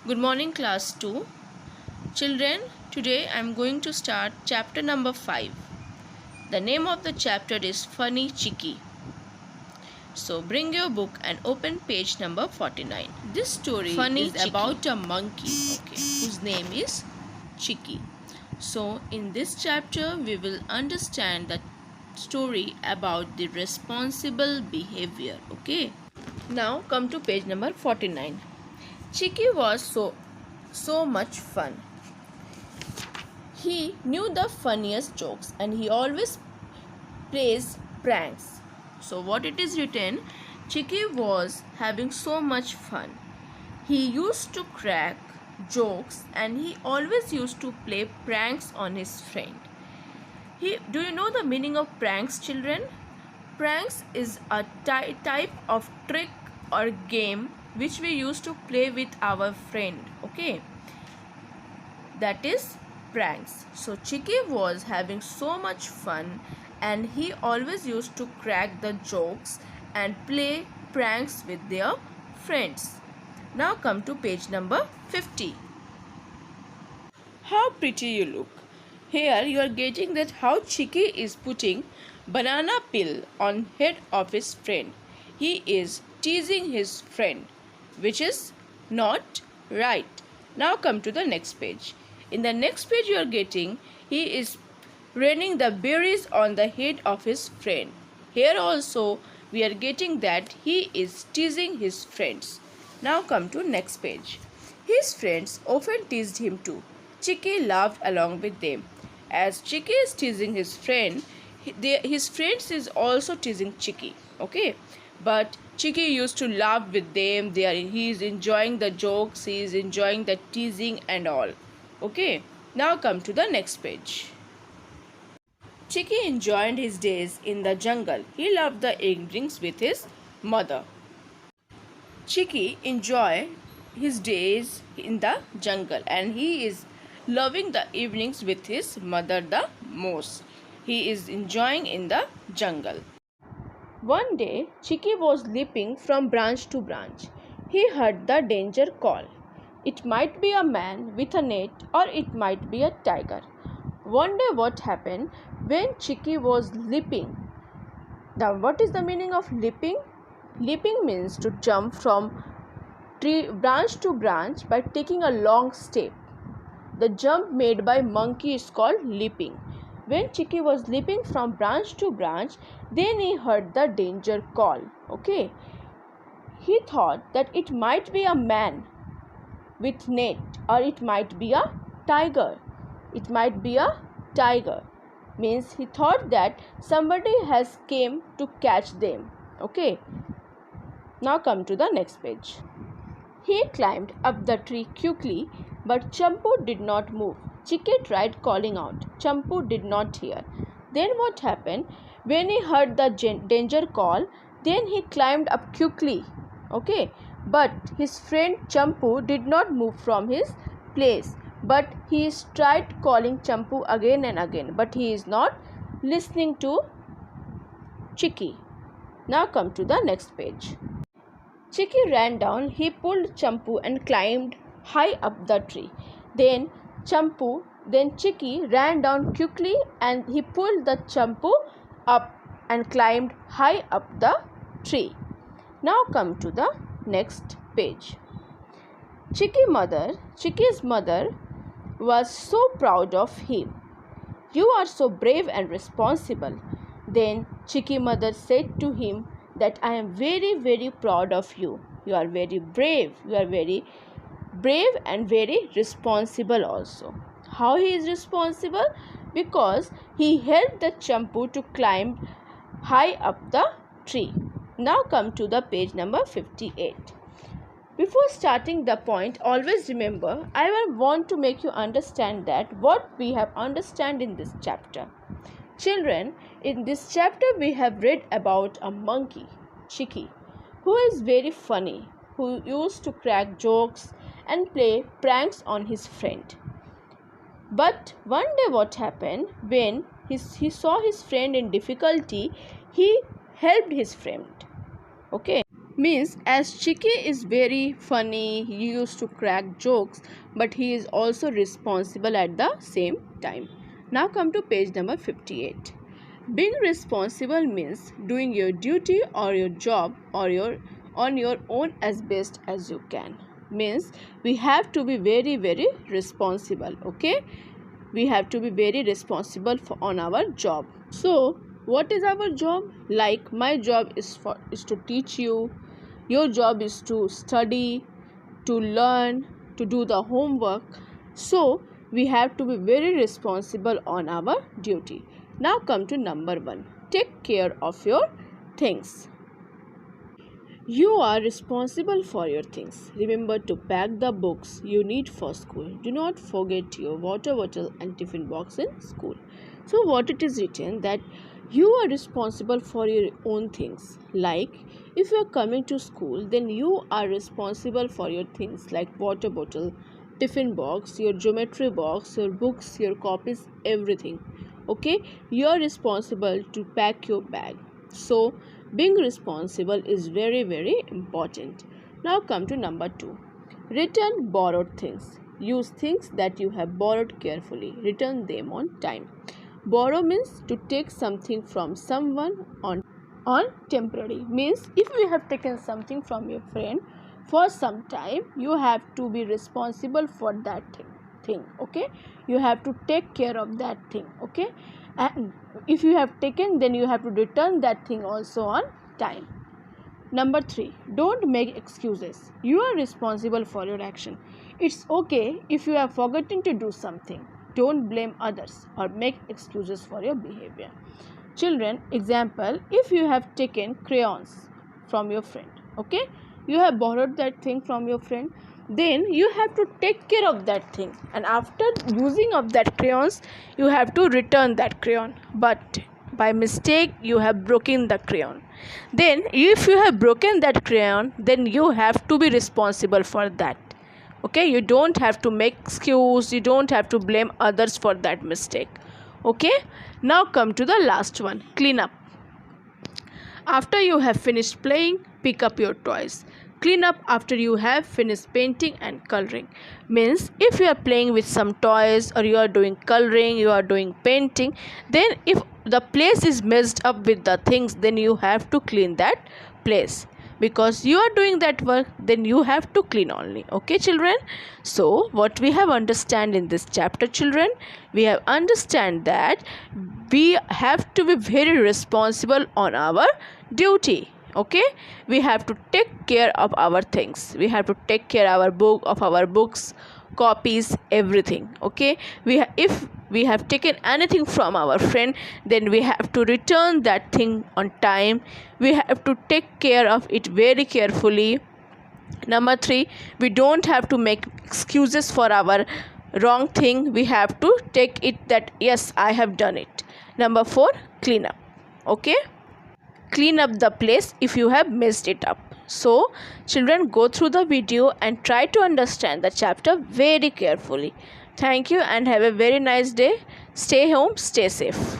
Good morning, class 2. Children, today I am going to start chapter number 5. The name of the chapter is Funny Chicky. So bring your book and open page number 49. This story is about a monkey, whose name is Chicky. So in this chapter we will understand the story about the responsible behavior. Now come to page number 49. Chicky was so much fun. He knew the funniest jokes and he always plays pranks. So what it is written, Chicky was having so much fun. He used to crack jokes and he always used to play pranks on his friend. Do you know the meaning of pranks, children? Pranks is a type of trick or game which we used to play with our friend. That is pranks. So Chicky was having so much fun and he always used to crack the jokes and play pranks with their friends. Now come to page number 50. How pretty you look. Here you are getting that how Chicky is putting banana peel on head of his friend. He is teasing his friend, which is not right. Now come to the next page. In the next page you are getting, he is raining the berries on the head of his friend. Here also we are getting that he is teasing his friends. Now come to next page. His friends often teased him too. Chicky laughed along with them. As Chicky is teasing his friend, his friends is also teasing Chicky. But Chicky used to laugh with them. He is enjoying the jokes, he is enjoying the teasing and all. Now come to the next page. Chicky enjoyed his days in the jungle. He loved the evenings with his mother. Chicky enjoyed his days in the jungle and he is loving the evenings with his mother the most. He is enjoying in the jungle. One day, Chicky was leaping from branch to branch. He heard the danger call. It might be a man with a net or it might be a tiger. One day what happened when Chicky was leaping? Now what is the meaning of leaping? Leaping means to jump from branch to branch by taking a long step. The jump made by monkey is called leaping. When Chicky was leaping from branch to branch, then he heard the danger call. He thought that it might be a man with net or it might be a tiger. It might be a tiger. Means he thought that somebody has came to catch them. Now come to the next page. He climbed up the tree quickly, but Champu did not move. Chicky tried calling out. Champu did not hear. Then what happened? When he heard the danger call, then he climbed up quickly. But his friend Champu did not move from his place. But he tried calling Champu again and again. But he is not listening to Chicky. Now come to the next page. Chicky ran down. He pulled Champu and climbed high up the tree. Then Chicky ran down quickly and he pulled the Champu up and climbed high up the tree. Now come to the next page. Chicky's mother was so proud of him. You are so brave and responsible. Then Chicky mother said to him that I am very, very proud of you. You are very brave. You are very brave and very responsible also. How he is responsible? Because he helped the Champu to climb high up the tree. Now come to the page number 58. Before starting the point, always remember, I will want to make you understand that what we have understand in this chapter. Children, in this chapter we have read about a monkey, Chicky, who is very funny, who used to crack jokes and play pranks on his friend. But one day what happened, when he saw his friend in difficulty, he helped his friend. Means as Chiki is very funny, he used to crack jokes, but he is also responsible at the same time. Now come to page number 58. Being responsible means doing your duty or your job or on your own as best as you can. Means we have to be very responsible. Okay, we have to be very responsible on our job. So what is our job? Like my job is to teach you. Your job is to study, to learn, to do the homework. So we have to be very responsible on our duty. Now come to number 1. Take care of your things. You are responsible for your things. Remember to pack the books you need for school. Do not forget your water bottle and tiffin box in school. So what it is written that you are responsible for your own things. Like if you are coming to school, then you are responsible for your things like water bottle, tiffin box, your geometry box, your books, your copies, everything. Okay, you are responsible to pack your bag. So being responsible is very important. Now come to number 2. Return borrowed things. Use things that you have borrowed carefully. Return them on time. Borrow means to take something from someone on temporary. Means if you have taken something from your friend for some time, you have to be responsible for that thing. Okay, you have to take care of that thing. Okay, and if you have taken, then you have to return that thing also on time. Number 3, don't make excuses. You are responsible for your action. It's okay if you have forgotten to do something. Don't blame others or make excuses for your behavior. Children, example, if you have taken crayons from your friend, okay, you have borrowed that thing from your friend, then you have to take care of that thing, and after using of that crayons, you have to return that crayon. But by mistake you have broken the crayon, then if you have broken that crayon, then you have to be responsible for that. Okay, you don't have to make excuse, you don't have to blame others for that mistake. Okay, now come to the last one, clean up. After you have finished playing, pick up your toys. Clean up after you have finished painting and coloring. Means if you are playing with some toys or you are doing coloring, you are doing painting, then if the place is messed up with the things, then you have to clean that place. Because you are doing that work, then you have to clean only. Okay, children? So what we have understand in this chapter, children, we have understand that we have to be very responsible on our duty. Okay, we have to take care of our things. We have to take care of our books, copies, everything. Okay, if we have taken anything from our friend, then we have to return that thing on time. We have to take care of it very carefully. Number 3, we don't have to make excuses for our wrong thing. We have to take it that yes, I have done it. Number 4, clean up. Okay, clean up the place if you have messed it up. So children, go through the video and try to understand the chapter very carefully. Thank you and have a very nice day. Stay home, stay safe.